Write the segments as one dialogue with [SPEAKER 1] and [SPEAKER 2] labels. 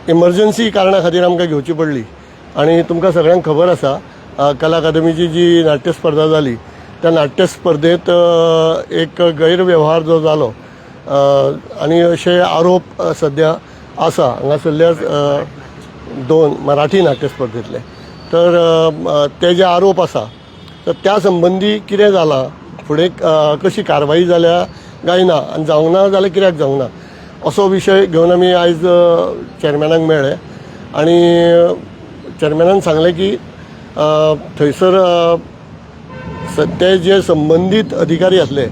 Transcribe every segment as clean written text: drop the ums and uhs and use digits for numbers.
[SPEAKER 1] Emergency कारणा खातीर आमकां घेवची पडली आनी तुमकां सगळ्यांक खबर आसा कला अकादमीची जी नाट्य स्पर्धा जाली त्या नाट्य स्पर्धेत एक गैरव्यवहार जो जालो आनी अशे आरोप सद्या आसा हांगासरल्या 2 मराठी नाट्य स्पर्धेंतले तर ते जे आरोप आसा तर त्या संबंधी कितें जालां फुडें कशी कारवाई जाल्या काय ना आनी जावंक ना जाल्यार कित्याक जावंक ना असो विशय घेवन आमी आयज चेअरमॅनाक मेळ्ळे आनी चेअरमॅनान सांगलें की थंयसर ते जे संबंधीत अधिकारी आसले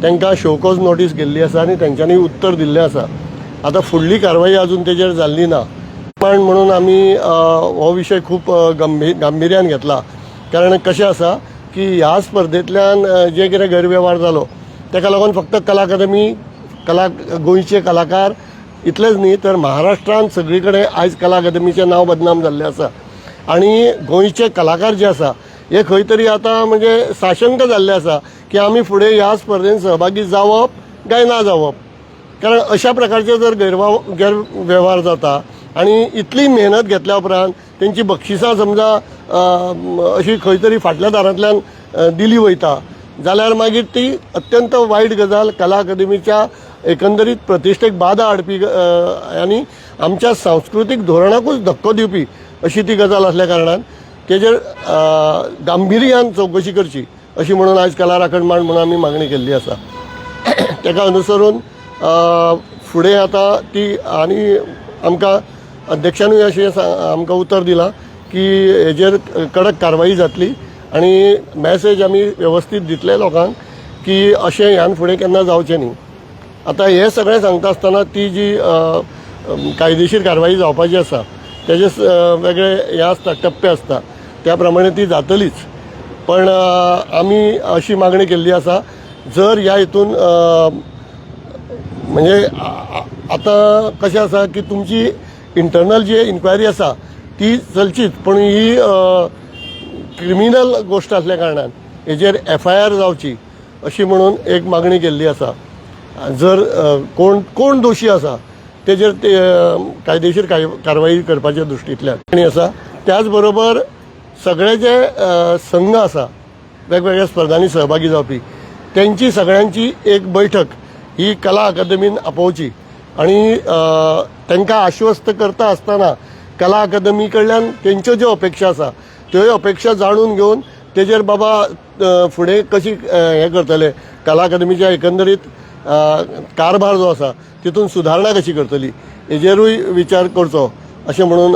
[SPEAKER 1] तांकां शोकॉज नोटीस गेल्ली आसा आनी तांच्यांनी उत्तर दिल्लें आसा. आतां फुडली कारवाई अजून तेजेर जाल्ली ना पण म्हणून आमी हो विशय खूब गांभिर्यान घेतला. कारण कशें आसा की ह्या स्पर्धेंतल्यान जे कितें गैरव्यवहार जालो ताका लागून फक्त कला अकादमी गोंयचे कलाकार इतलेच न्ही तर महाराष्ट्रांत सगळी कडेन आयज कला अकादमीचें नांव बदनाम जाल्लें आसा आनी गोंयचे कलाकार जे आसा हे खंय तरी आतां म्हणजे साशंक जाल्ले आसा की आमी फुडें ह्या स्पर्धेंत सहभागी जावप काय ना जावप. कारण अशा प्रकारचे जर गैरव्यवहार जाता आनी इतली मेहनत घेतल्या उपरांत तेंची बक्षिसां समजा अशी खंय तरी फाटल्या दारांतल्यान दिली वयता जाल्यार मागीर ती अत्यंत वायट गजाल कला अकादमीच्या एकंदरीत प्रतिश्ठेक बाधा हाडपी आनी आमच्या सांस्कृतीक धोरणाकूच धक्को दिवपी अशी ती गजाल असल्या कारणान तेजेर गांभिर्यान चवकशी करची अशी म्हणून आयज कला राखण मांड म्हणून आमी मागणी केल्ली आसा. तेका अनुसरून फुडें आतां ती आनी आमकां अध्यक्षानूय अशें आमकां उतर दिलां की हेजेर कडक कारवाई जातली आनी मॅसेज आमी वेवस्थीत दितले लोकांक की अशें ह्यान फुडें केन्ना जावचें न्ही. आतां हें सगळें सांगता आसतना ती जी कायदेशीर कारवाई जावपाची आसा तेजे वेगळे हे आसता टप्पे आसता त्या प्रमाणे ती जातलीच. पण आमी अशी मागणी केल्ली आसा जर ह्या हितून म्हणजे आतां कशें आसा की तुमची इंटरनल जी इन्क्वायरी आसा ती चलचीच पण ही क्रिमिनल गोष्ट असल्या कारणान हेजेर FIR जावची अशी म्हणून एक मागणी केल्ली आसा. जर कोण दोशी आसा तेजेर ते कायदेशीर कारवाई करपाच्या दृश्टींतल्यान आसा. त्याच बरोबर सगळे जे संघ आसा वेगवेगळ्या स्पर्धांनी सहभागी जावपी त्यांची सगळ्यांची एक बैठक ही कला अकादमीन आपोवची आणि तांकां आश्वस्त करता आसतना कला अकादमी कडल्यान तेंच्यो ज्यो अपेक्षा आसा त्यो अपेक्षा जाणून घेवन तेजेर बाबा फुडें कशी हें करतले कला अकादमीच्या एकंदरीत कारभार जो आसा तितून सुधारणा कशी करतली हेजेरूय विचार करचो अशें म्हणून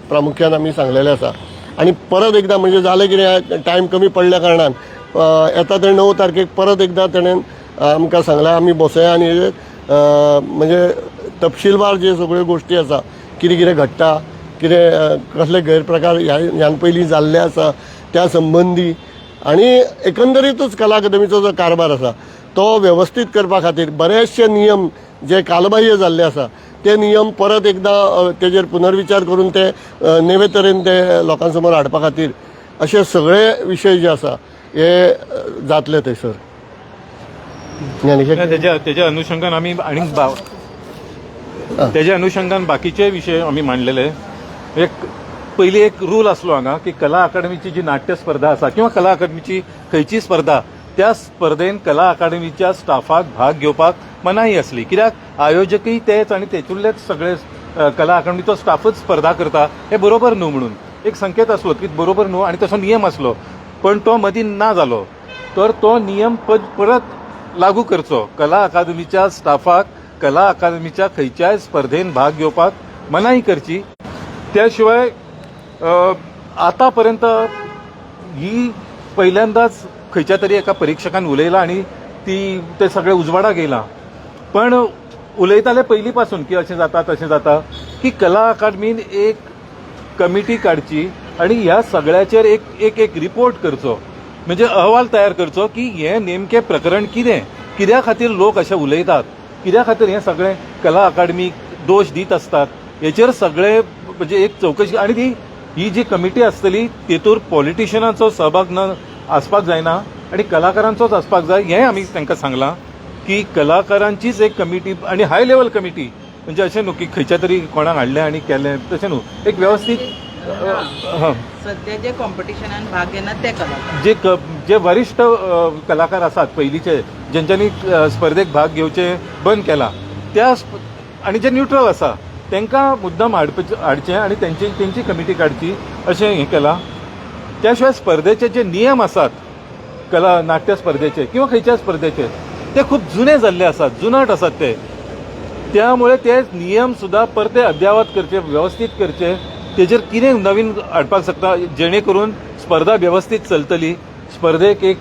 [SPEAKER 1] प्रामुख्यान आमी सांगलेलें आसा. आनी परत एकदां म्हणजे जालें कितें टायम कमी पडल्या कारणान येता ते 9 तारखेक परत एकदां तेणें आमकां सांगलां आमी बसया आनी म्हणजे तपशीलवार जे सगळ्यो गोश्टी आसा कितें कितें घडटा कितें कसले गैरप्रकार ह्यान पयलीं जाल्ले आसा त्या संबंदी आनी एकंदरीतूच कला अकादमीचो जो कारभार आसा तो वेवस्थीत करपा खातीर बरेचशे नियम जे कालबाह्य जाल्ले आसा ते नियम परत एकदां तेजेर पुनर्विचार करून ते नवे तरेन ते लोकां समोर हाडपा खातीर अशे सगळे विशय जे आसा हे जातले थंयसर.
[SPEAKER 2] तेज्या अनुषंगान आमी आनी तेज्या अनुषंगान बाकीचे विशय आमी मांडलेले. पयली एक रूल आसलो हांगा की कला अकादमीची जी नाट्य स्पर्धा आसा किंवा कला अकादमीची खंयची स्पर्धा त्या स्पर्धेन कला अकादमीच्या स्टाफाक भाग घेवपाक मनाई आसली. कित्याक आयोजकय तेच आनी तेतूंतलेच सगळे कला अकादमीचो स्टाफच स्पर्धा करता हे बरोबर न्हू म्हणून एक संकेत आसलो की बरोबर न्हू आनी तसो नियम आसलो पण तो मदीं ना जालो. तर तो नियम परत लागू करचो. कला अकादमीच्या स्टाफाक कला अकादमीच्या खंयच्याय स्पर्धेन भाग घेवपाक मनाई करची. त्या शिवाय आतां पर्यंत ही पहिल्यांदाच खंयच्या तरी एका परिक्षकान उलयला आनी ते सगळे उजवाडाक येयला. पण उलयताले पयलीं पासून की अशें जाता तशें जाता की कला अकादमीन एक कमिटी काडची आनी ह्या सगळ्याचेर एक रिपोर्ट करचो म्हणजे अहवाल तयार करचो की हें नेमकें प्रकरण कित्या खातीर लोक अशें उलयतात कित्या खातीर हें सगळें कला अकादमीक दोश दीत असतात हेचेर सगळे म्हणजे एक चौकशी. आनी ही जी कमिटी आसतली तेतूर पॉलिटिशियनाचो सहभाग न आसपाक जायना आनी कलाकारांचोच आसपाक जाय हें आमी तांकां सांगलां की कलाकारांचीच एक कमिटी आनी हाय लेवल कमिटी म्हणजे अशें न्हू की खंयच्या तरी कोणाक हाडलें आनी केलें तशें न्हू एक वेवस्थीत
[SPEAKER 3] सध्या जे कॉम्पिटिशनान भाग घेनात ते कलाकार
[SPEAKER 2] जे वरिष्ठ कलाकार आसात पयलींचे जेंच्यांनी स्पर्धेक भाग घेवचे बंद केला त्या आनी जे न्यूट्रल आसा तांकां मुद्दाम हाडचें आनी तेंची कमिटी काडची अशें हें केलां. त्या शिवाय स्पर्धेचे जे नियम आसात कला नाट्य स्पर्धेचे किंवा खंयच्या स्पर्धेचे ते खूप जुने जाल्ले आसात, जुनाट आसात ते. त्यामुळे ते नियम सुद्धा परते अद्यावत करचे, व्यवस्थित करचे, तेजेर कितें नवीन हाडपाक शकता जेणे करून स्पर्धा व्यवस्थित चलतली, स्पर्धेक एक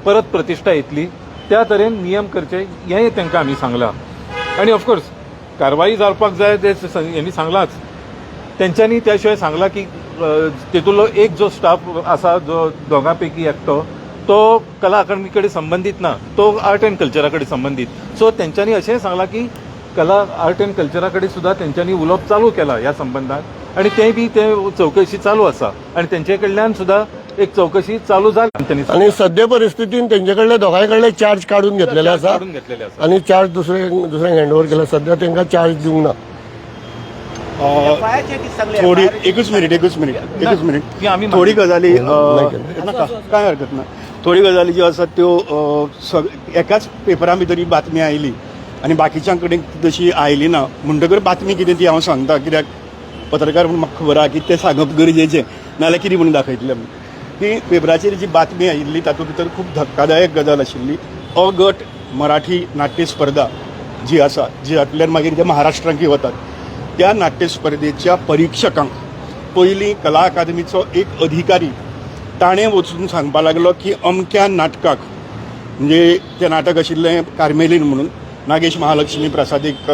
[SPEAKER 2] परत प्रतिश्ठा येतली, त्या तरेन नियम करचे हें तांकां आमी सांगलां. आनी ऑफकोर्स कारवाई जावपाक जाय ते हेंनी सांगलांच. तेंच्यांनी त्या शिवाय सांगलां की तेतूंतलो एक जो स्टाफ आसा जो दोगां पैकी एकटो तो कला अकादमी कडेन संबंदीत ना, तो आर्ट एंड कल्चरा कडेन संबंदीत. सो तेंच्यांनी अशेंय सांगलां की कला आर्ट एंड कल्चरा कडेन सुद्धा तेंच्यांनी उलोवप चालू केलां ह्या संबंधात आनी तें बी ते चवकशी चालू आसा आनी तेंचे कडल्यान सुद्धा एक चवकशी चालू जाली.
[SPEAKER 1] आणि सद्य परिस्थितीन तेंचे कडले दोगांय कडले चार्ज काढून घेतलेले आसा
[SPEAKER 2] काडून घेतलेले आसा
[SPEAKER 1] आणि चार्ज दुसऱ्यांक हँडओव्हर केला. सध्या तांकां चार्ज दिवंक ना.
[SPEAKER 4] थोडी एकच मिनिट
[SPEAKER 2] ती आमी
[SPEAKER 4] थोडी गजाली नाका काय हरकत ना. थोडी गजाली ज्यो आसात त्यो एकाच पेपरा भितर ही बातमी आयली आनी बाकीच्या कडेन तशी आयली ना. म्हणटकर बातमी कितें ती हांव सांगता, कित्याक पत्रकार म्हणून म्हाका खबर आहा की तें सांगप गरजेचें, नाल्यार कितें म्हणून दाखयतलें म्हणून. की पेपराचेर जी बातमी आयिल्ली तातूंत भितर खूब धक्कादायक गजाल आशिल्ली. अ गट मराठी नाट्य स्पर्धा जी आसा, जातूंतल्यान मागीर ते महाराष्ट्रांतय वतात, त्या नाट्य स्पर्धेच्या परीक्षकांक पयलीं कला अकादमीचो एक अधिकारी ताणें वचून सांगपाक लागलो की अमक्या नाटकाक, म्हणजे तें नाटक आशिल्लें कार्मेलीन म्हणून नागेश महालक्ष्मी प्रसादीक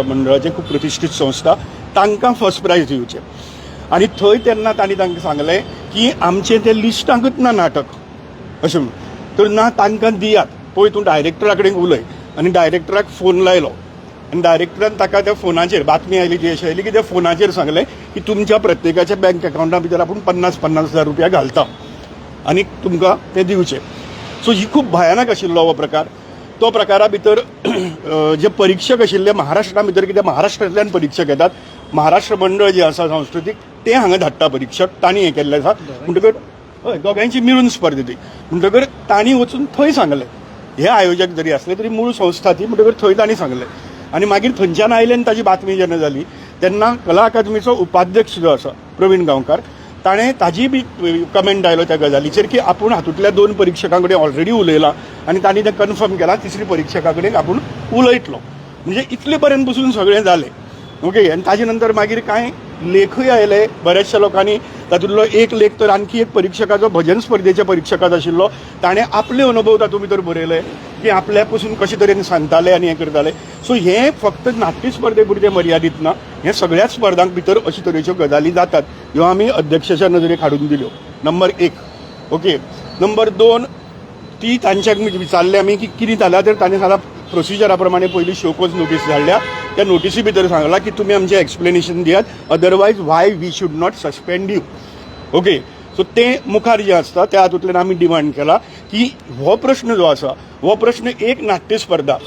[SPEAKER 4] मंडळाचें खूब प्रतिश्ठीत संस्था, तांकां फर्स्ट प्रायज दिवचें. आनी थंय तेन्ना तांणी तांकां सांगलें की आमचें तें लिस्टांकूच ना नाटक अशें म्हणून. तर ना तांकां दियात, पळय तूं डायरेक्टरा कडेन उलय. आनी डायरेक्टराक फोन लायलो आनी डायरेक्टरान ताका त्या फोनाचेर बातमी आयली ती अशी आयली की त्या फोनाचेर सांगलें की तुमच्या प्रत्येकाच्या बँक अकावंटा भितर आपूण 50,000 रुपया घालता आनी तुमकां तें दिवचें. सो ही खूब भयानक आशिल्लो हो प्रकार. तो प्रकारा भितर जे परीक्षक आशिल्ले महाराष्ट्रा भितर, कित्याक महाराष्ट्रांतल्यान परीक्षक येतात, महाराष्ट्र मंडळ जे आसा सांस्कृतीक तें हांगा धाडटा परीक्षक, तांणी हें केल्लें आसा. म्हणटकर हय दोगांयची मिळून स्पर्धा ती. म्हणटकर तांणी वचून थंय सांगलें, हे आयोजक जरी आसले तरी मूळ संस्था ती, म्हणटकर थंय तांणी सांगलें. आनी मागीर थंयच्यान आयल्यान ताची बातमी जेन्ना जाली तेन्ना कला अकादमीचो उपाध्यक्ष जो आसा प्रवीण गांवकार, ताणें ताजी बी कमेंट आयलो त्या गजालीचेर की आपूण हातूंतल्या 2 परीक्षकां कडेन ऑलरेडी उलयलां आनी तांणी तें कन्फर्म केलां 3री परीक्षका कडेन आपूण उलयतलो. म्हणजे इतले पर्यंत पसून सगळें जालें. ओके. आनी ताजे नंतर मागीर कांय लेखूय आयले बऱ्याचशा लोकांनी. तातूंतलो एक लेख तर आणखी एक परीक्षकाचो भजन स्पर्धेच्या परीक्षकाचो आशिल्लो, ताणें आपले अनुभव तातूंत भितर बरयले की आपल्या पसून कशे तरेन सांगताले आनी हें करताले. सो हें फक्त नाट्य स्पर्धे पुरतें मर्यादीत ना, हें सगळ्याच स्पर्धांक भितर अशे तरेच्यो गजाली जातात. ह्यो आमी अध्यक्षाच्या नजरेक हाडून दिल्यो. नंबर 1. ओके. नंबर 2, ती तांच्याक विचारलें आमी की कितें जालां, तर ताणें सांगलां प्रोसिजरा प्रमाणे पयलीं शोकोज नोटीस धाडल्या. त्या नोटिसी भितर सांगलां की तुमी आमचें एक्सप्लेनेशन दियात, otherwise why we should not suspend you. Okay. So तें मुखार जें आसता त्या हातूंतल्यान आमी डिमांड केला की हो प्रश्न जो आसा हो प्रश्न एक नाट्य स्पर्धा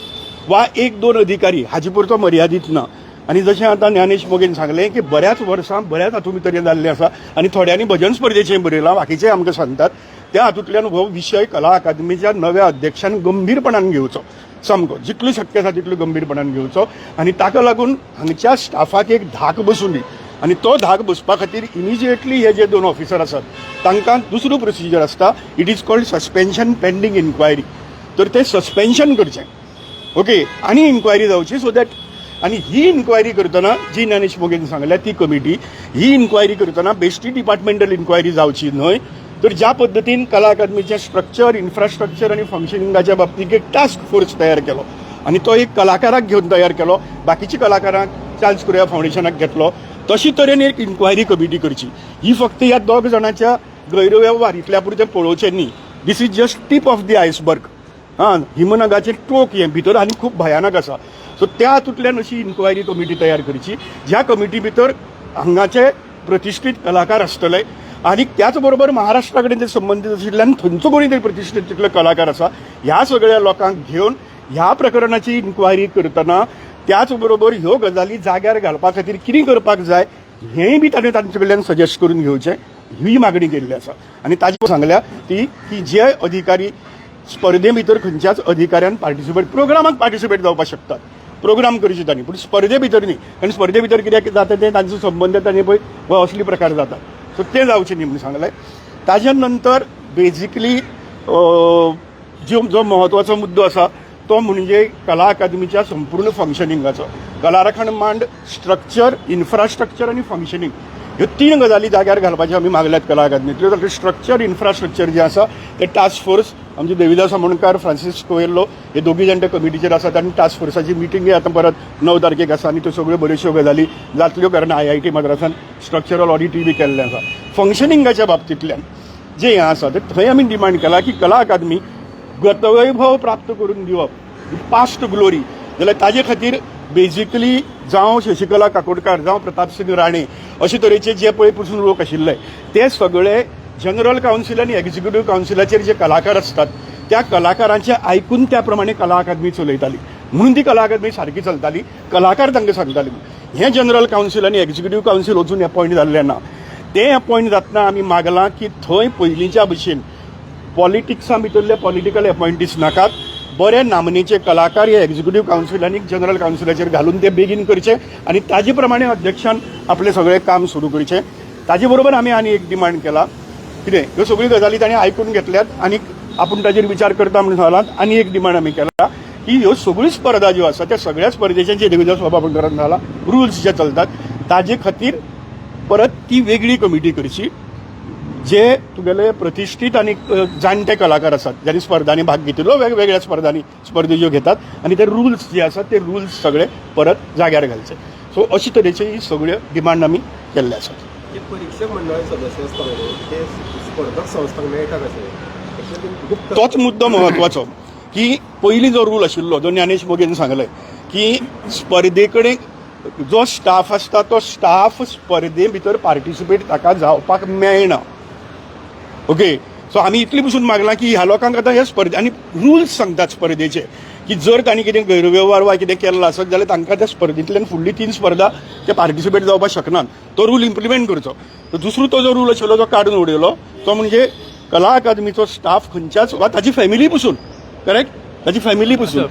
[SPEAKER 4] वा 1-2 अधिकारी हाजे पुरतो मर्यादीत ना. आनी जशें आतां ज्ञानेश मोगेन सांगलें की बऱ्याच वर्सां बऱ्याच हातूंत भितर हें जाल्लें आसा आनी थोड्यांनी भजन स्पर्धेचें बरयलां, बाकीचें आमकां सांगतात. त्या हातूंतल्यान हो विशय कला अकादमीच्या नव्या अध्यक्षान गंभीरपणान घेवचो, सामको जितलो शक्य आसा तितलो गंभीरपणान घेवचो. आनी ताका लागून हांगच्या स्टाफाक एक धाक बसूं दी. आनी तो धाक बसपा खातीर इमिजिएटली हे जे 2 ऑफिसर आसात तांकां दुसरो प्रोसिजर आसता, it is called suspension pending inquiry. तर ते सस्पेन्शन करचें. ओके. आनी इन्क्वायरी जावची सो दॅट. आनी ही इन्क्वायरी करतना जी ज्ञानेश मोगेन सांगल्या ती कमिटी, ही इन्क्वायरी करतना बेश्टी डिपार्टमेंटल इन्क्वायरी जावची न्हय, तर ज्या पद्दतीन कला अकादमीचें स्ट्रक्चर, इन्फ्रास्ट्रक्चर आनी फंक्शनिंगाच्या बाबतींत एक टास्क फोर्स तयार केलो आनी तो एक कलाकाराक घेवन तयार केलो, बाकीच्या कलाकारांक चार्ल्स कुरिया फावंडेशनाक घेतलो. तशी तरेन एक इन्क्वायरी कमिटी करची. ही फक्त ह्या 2 जाणांच्या गैरव्यवहार इतल्या पुरतें पळोवचें न्ही. This is just tip of the iceberg. हिमनगाचें टोक हें भितर आनी खूब भयानक आसा. सो त्या हातूंतल्यान अशी इन्क्वायरी कमिटी तयार करची, ज्या कमिटी भितर हांगाचे प्रतिश्ठीत कलाकार आसतले आनी त्याच बरोबर महाराष्ट्रा कडेन ते संबंदीत आशिल्ल्यान थंयचो कोणी तरी प्रतिश्ठीत तितलो कलाकार आसा, ह्या सगळ्या लोकांक घेवन ह्या प्रकरणाची इन्क्वायरी करतना त्याच बरोबर ह्यो गजाली जाग्यार घालपा खातीर कितें करपाक जाय हेंय बी ताणें तांचे कडल्यान सजेस्ट करून घेवचें ही मागणी केल्ली आसा आनी ताजी सांगल्या ती की जे अधिकारी स्पर्धे भितर खंयच्याच अधिकाऱ्यान प्रोग्रामाक पार्टिसिपेट जावपाक शकतात प्रोग्राम करचे तांणी पूण स्पर्धे भितर न्ही कारण स्पर्धे भितर कित्याक जाता तें तांचो संबंद तांणी पळय हो असली प्रकार जाता सो तें जावचें न्ही म्हणून सांगलें ताज्या नंतर बेजिकली जो महत्वाचो मुद्दो आसा तो म्हणजे कला अकादमीच्या संपूर्ण फंक्शनिंगाचो कला राखण मांड स्ट्रक्चर इन्फ्रास्ट्रक्चर आनी फंक्शनिंग ह्यो 3 गजाली जाग्यार घालपाचे आमी मागल्यात कला अकादमींतल्यो तातूंत स्ट्रक्चर इन्फ्रास्ट्रक्चर जे आसा ते टास्क फोर्स आमचे देविदास आमोणकार फ्रांसीस कोएल्लो हे दोगी जाण त्या कमिटीचेर आसात आनी टास्क फोर्साची मिटींगय आतां परत 9 तारखेक आसा आनी त्यो सगळ्यो बऱ्योचश्यो गजाली जातल्यो कारण IIT मद्रासान स्ट्रक्चरल ऑडिटूय बी केल्लें आसा फंक्शनिंगाच्या बाबतींतल्यान जे हें आसा ते थंय आमी डिमांड केला की कला अकादमी गतवैभव प्राप्त करून दिवप पास्ट ग्लोरी जाल्यार ताजे खातीर बेजिकली जावं शशिकला काकोडकार जावं प्रताप सिंग राणे अशे तरेचे जे पळय पसून लोक आशिल्ले ते सगळे जनरल कावन्सील आनी एक्झिक्युटीव कावन्सिलाचेर जे कलाकार असतात त्या कलाकारांचे आयकून त्या प्रमाणे कला अकादमी चलयताली म्हणून ती कला अकादमी सारकी चलताली कलाकार तांकां सांगताले हें जनरल कावन्सील आनी एक्झिक्युटीव कावन्सील अजून अपॉयंट जाल्लें ना तें अपॉयंट जातना आमी मागलां की थंय पयलींच्या भशेन पॉलिटिक्सा भितरले पॉलिटिकल अपॉयंटीज नाकात बरे नामनेचे कलाकार हे एक्झिक्युटीव कावन्सील आनी जनरल कावन्सिलाचेर घालून ते बेगीन करचे आनी ताजे प्रमाणे अध्यक्षान आपलें सगळें काम सुरू करचें ताजे बरोबर आमी आनी एक डिमांड केला कितें ह्यो सगळ्यो गजाली ताणें आयकून घेतल्यात आनी आपूण ताजेर विचार करता म्हणून सांगलात आनी एक डिमांड आमी केला की ह्यो सगळ्यो स्पर्धा ज्यो आसा त्या सगळ्या स्पर्धेचे जे देविदास बाबा आमोणकारान सांगला रुल्स जे चलतात ताजे खातीर परत ती वेगळी कमिटी करची जे तुगेले प्रतिश्ठीत आनी जाणटे कलाकार आसात ज्यांनी स्पर्धांनी भाग घेतिल्लो वेगवेगळ्या स्पर्धे ज्यो घेतात आनी ते रुल्स जे आसात ते रुल्स सगळे परत जाग्यार घालचे सो अशे तरेचे ही सगळ्यो डिमांड आमी केल्ले आसात
[SPEAKER 5] परीक्षक मंडळ सदस्य आसता ते स्पर्धक संस्थांक मेळटा कशें
[SPEAKER 4] तोच मुद्दो महत्वाचो की पयलीं जो रूल आशिल्लो जो ज्ञानेश मोगेन सांगले की स्पर्धे कडेन जो स्टाफ आसता तो स्टाफ स्पर्धे भितर पार्टिसिपेट ताका जावपाक मेळना ओके सो आमी इतली पसून मागलां की ह्या लोकांक आतां ह्या स्पर्धे आनी रुल्स सांगतात स्पर्धेचे की जर तांणी कितें गैरव्यवहार वा कितें केल्लो आसत जाल्यार तांकां त्या स्पर्धेंतल्यान फुडली 3 स्पर्धा ते पार्टिसिपेट जावपाक शकनात तो रूल इम्प्लिमेंट करचो दुसरो तो जो रूल आशिल्लो तो काडून उडयलो तो म्हणजे कला अकादमीचो स्टाफ खंयच्याच वा ताची फॅमिली पसून करेक्ट ताची फॅमिली पसून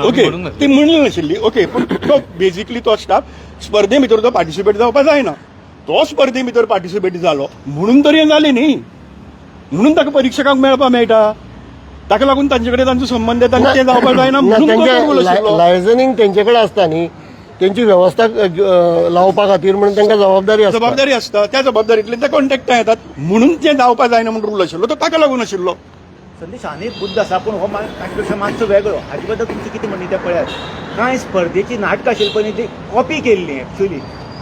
[SPEAKER 4] ओके ती म्हणली नाशिल्ली ओके पूण तो बेजिकली तो स्टाफ स्पर्धे भितर तो पार्टिसिपेट जावपाक जायना तो स्पर्धे भितर पार्टिसिपेट जालो म्हणून तरी हें जालें न्ही म्हणून ताका परीक्षकांक मेळपाक मेळटा ताका लागून तांचे कडेन तांचो संबंद येता ते जावपाक जायना म्हणून
[SPEAKER 1] लायझनिंग तेंचे कडेन आसता न्ही तेंची वेवस्था लावपा खातीर म्हणून तांकां
[SPEAKER 4] जबाबदारी आसता त्या जबाबदारींतल्यान ते कॉन्टॅक्टा येतात म्हणून ते जावपाक जायना म्हणून रूल आशिल्लो तो ताका लागून आशिल्लो
[SPEAKER 6] संदेश अनेक मुद्दो आसा पूण हो तांचे मातसो वेगळो हाजे बद्दल तुमचें कितें म्हणणें तें पळयात कांय स्पर्धेची नाटकां आशिल्ली पळय ती कॉपी केल्ली एक्चुअली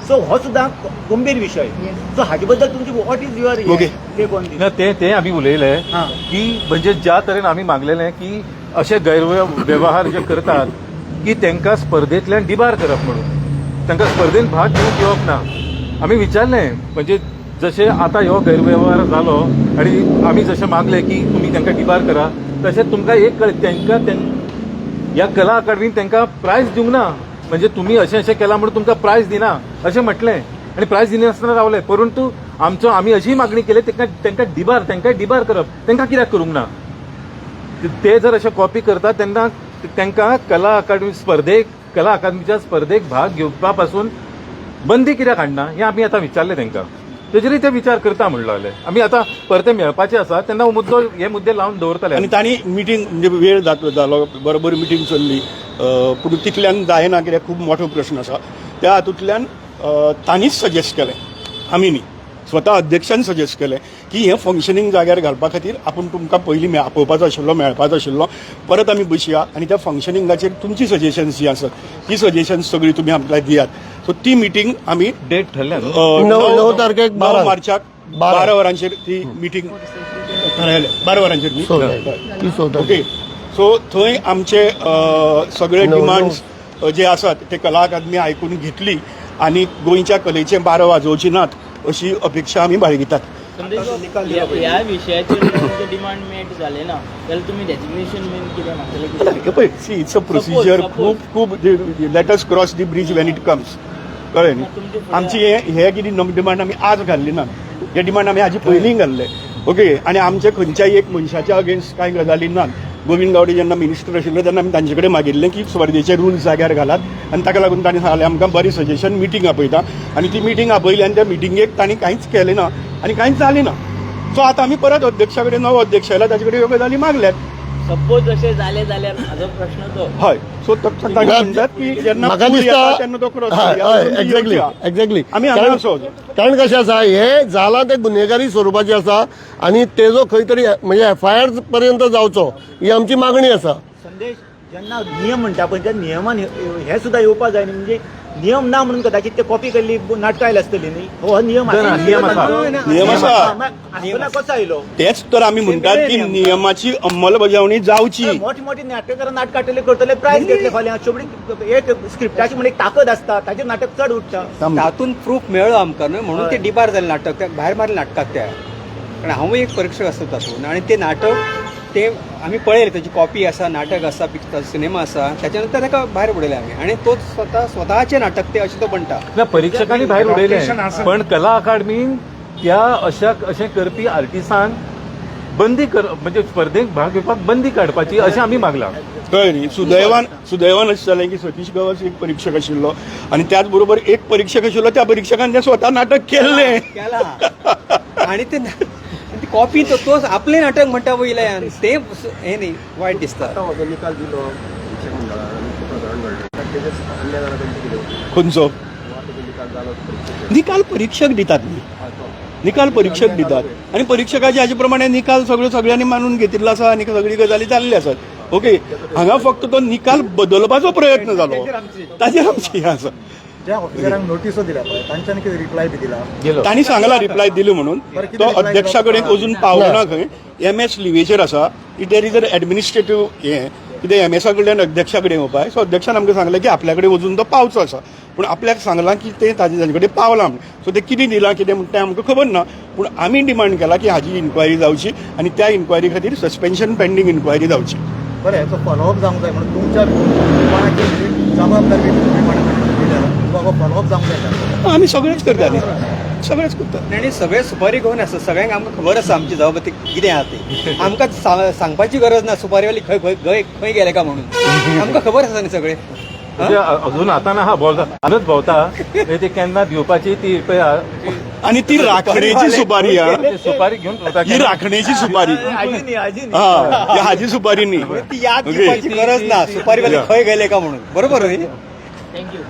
[SPEAKER 6] सो हो सुद्दां गंभीर विशय सो हाजे बद्दल तुमची वॉट इज युअर
[SPEAKER 2] ते आमी उलयले की म्हणजे ज्या तरेन आमी मागलेलें की अशे गैरव्यवहार जे करतात की तांकां स्पर्धेंतल्यान डिबार करप म्हणून तांकां स्पर्धेंत भाग घेवप ना आमी विचारलें म्हणजे जशें आतां ह्यो गैरव्यवहार जालो आनी आमी जशें मागलें की तुमी तांकां डिबार करा तशेंच तुमकां एक तांकां ह्या कला अकादमीन तांकां प्रायज दिवंक ना म्हणजे तुम्ही अशें केलां म्हणून तुमकां प्रायज दिना अशें म्हटलें आनी प्रायज दिनासतना रावले परंतु आमी अशी मागणी केली तांकां डिबार करप तांकां कित्याक करूंक ना ते जर अशें कॉपी करतात तेन्ना तांकां कला अकादमीच्या स्पर्धेक भाग घेवपा पासून बंदी कित्याक हाडना हें आमी आतां विचारलें तांकां तेजेरूय ते विचार करता म्हणलें आमी आतां परते मेळपाचे आसा तेन्ना हे मुद्दे लावन दवरतले
[SPEAKER 4] आनी तांणी मिटींग म्हणजे वेळ जालो बरोबर मिटींग चल्ली पूण तितल्यान जायना कित्याक खूब मोठो प्रश्न आसा त्या हातूंतल्यान तांणीच सजेस्ट केलें आमी न्ही स्वता अध्यक्षान सजेस्ट केलें की हें फंक्शनींग जाग्यार घालपा खातीर आपूण तुमकां पयलीं आपोवपाचो आशिल्लो मेळपाचो आशिल्लो परत आमी बसया आनी त्या फंक्शनिंगाचेर तुमची सजेशन्स जीं आसात ती सजेशन्स सगळीं तुमी आमकां दियात सो ती मिटींग आमी
[SPEAKER 2] डेट ठरल्या
[SPEAKER 1] 9 तारखेक
[SPEAKER 4] 9 मार्चाक 12 वरांचेर ती मिटींग थारायल्या 12 वरांचेर न्ही ओके सो थंय आमचे सगळे डिमांड्स जे आसात ते कला अकादमी आयकून घेतली आनी गोंयच्या कलेचें बारो वाजोवची नात अशी अपेक्षा आमी बाळगितात
[SPEAKER 7] ह्या विशयाचेर डिमांड मेट जाले ना जाल्यार तुमी डेजिग्नेशन बीन कितें मागतले
[SPEAKER 4] पळय सी इट्स अ प्रोसिजर खूब let us cross the bridge Wien it comes कळ्ळें न्ही आमची हे कितें डिमांड आमी आज घाल्ली ना हे डिमांड आमी हाजी पयलीं घाल्ले ओके आनी आमचे खंयच्याय एक मनशाच्या अगेन्स्ट कांय गजाली ना गोविंद गावडे जेन्ना मिनिस्टर आशिल्ले तेन्ना आमी तांचे कडेन मागिल्लें की स्पर्धेचे रूल्स जाग्यार घालात आनी ताका लागून तांणी सांगलें आमकां बरें सजेशन मिटींग आपयता आनी ती मिटींग आपयली आनी त्या मिटींगेक तांणी कांयच केलें ना आनी कांयच जालें ना सो आतां आमी परत अध्यक्षा कडेन नवो अध्यक्ष आयला ताचे कडेन ह्यो गजाली मागल्यात
[SPEAKER 7] सपोज अशें जालें जाल्यार हाजो प्रश्न तो
[SPEAKER 4] हय सो तांकां म्हणटात की जेन्ना
[SPEAKER 1] म्हाका
[SPEAKER 4] पूर
[SPEAKER 1] दिसता
[SPEAKER 4] येता तेन्ना तो क्रॉस
[SPEAKER 1] एक्झॅक्टली
[SPEAKER 4] आमी हांगा असो
[SPEAKER 1] कारण कशें आसा हे जाला ते गुन्हेगारी स्वरुपाचे आसा आणि तेजो खंय तरी म्हणजे FIR पर्यंत जावचो ही आमची मागणी आसा
[SPEAKER 6] संदेश जेन्ना नियम म्हणटा पळय त्या नियमान हे सुद्धा येवपा जाय न्ही म्हणजे नियम ना म्हणून कदाचित ते कॉपी केल्ली नाटकां आयली आसतली न्ही हो नियम
[SPEAKER 2] नियम आसा.
[SPEAKER 4] नियम आसा.
[SPEAKER 6] आसतना कसो आयलो
[SPEAKER 4] तेच तर आमी म्हणटात की नियमाची अंमलबजावणी जावची
[SPEAKER 6] मोठी मोठी नाटककार नाटक काडटले करतले प्रायज घेतले फाल्यां शेवटी एक स्क्रिप्टाची म्हणजे एक ताकद आसता ताचेर नाटक चड उठता
[SPEAKER 8] तातूंत प्रूफ मेळ्ळो आमकां न्हय म्हणून ते डिबार जालें नाटक त्या भायर मारलें नाटकाक त्या कारण हांवूय एक परीक्षक आसता तातूंत आनी ते नाटक ते आमी पळयलें ताची कॉपी आसा नाटक आसा सिनेमा आसा त्याच्या नंतर ताका भायर उडयलें आमी आनी तोच स्वताचें नाटक ते अशें तो म्हणटा
[SPEAKER 2] ना परीक्षकांनी भायर उडयले पण कला अकादमीन त्या अशें करपी आर्टिस्टांक बंदी म्हणजे स्पर्धेक भाग घेवपाक बंदी काडपाची अशें आमी मागलां
[SPEAKER 4] कळ्ळें न्ही सुदैवान अशें जालें की सतीश गवस एक परीक्षक आशिल्लो आनी त्याच बरोबर एक परीक्षक आशिल्लो त्या परीक्षकान तें स्वता नाटक केल्लें
[SPEAKER 8] केला आनी ते ती कॉपी तोच आपलें नाटक म्हणटा वयल्यान ते हें न्ही वायट दिसता
[SPEAKER 5] आतां हो जो निकाल दिलो शिक्षक मंडळान आनी खूब प्रकरण घडलें तेजेर अन्याय जालो तेंचे कितें
[SPEAKER 4] खंयचो
[SPEAKER 5] हो आतां जो निकाल जालो परीक्षेचेर
[SPEAKER 4] निकाल परीक्षक दितात न्ही निकाल परीक्षक दितात आनी परीक्षकाचे हाजे प्रमाणे निकाल सगळ्यांनी मानून घेतिल्लो आसा आनी सगळी गजाली जाल्ली आसात ओके हांगा फक्त तो निकाल बदलपाचो प्रयत्न जालो ताजेर आमची हें आसा
[SPEAKER 9] ज्या ऑफिसरांक नोटिसो दिल्या पळय तांच्यानी कितें रिप्लाय बी दिला
[SPEAKER 4] तांणी सांगला रिप्लाय दिलो म्हणून तो अध्यक्षा कडेन अजून पावलो ना खंय MS लिवेचेर आसा देर इज अ एडमिनिस्ट्रेटीव हें कितें MS कडल्यान अध्यक्षा कडेन येवपाक सो अध्यक्षान आमकां सांगलें की आपल्या कडेन अजून तो पावचो आसा पूण आपल्याक सांगलां की तें ताजे कडेन पावलां म्हणून सो तें कितें दिलां कितें म्हणटा तें आमकां खबर ना पूण आमी डिमांड केला की हाजी इन्क्वायरी जावची आनी त्या इन्क्वायरी खातीर सस्पेन्शन पेंडींग इन्क्वायरी जावची
[SPEAKER 9] बरें हेचो फॉलोअप जावंक जाय म्हणून तुमच्या कोणाची जबाबदारी बाबा फॉलोअप जावंक जाय
[SPEAKER 4] आमी सगळेंच करता न्ही सगळेंच करता
[SPEAKER 8] आनी सगळे सुपारी घेवन आसा सगळ्यांक आमकां खबर आसा आमची जबाबदारी कितें आहा ती आमकां सांगपाची गरज ना सुपारीवाली खंय गेले का म्हणून आमकां खबर आसा न्ही सगळे
[SPEAKER 2] म्हणजे अजून आता ना हा आनंद भोंवता ते केन्ना दिवपाची ती
[SPEAKER 4] आनी ती राखणेची सुपारी
[SPEAKER 2] सुपारी घेवन
[SPEAKER 4] ही राखणेची सुपारी हा हाजी सुपारी न्ही
[SPEAKER 8] ती याद दिवपाची गरज ना सुपारीवाली खंय गेले का म्हणून बरोबर न्ही
[SPEAKER 7] थँक्यू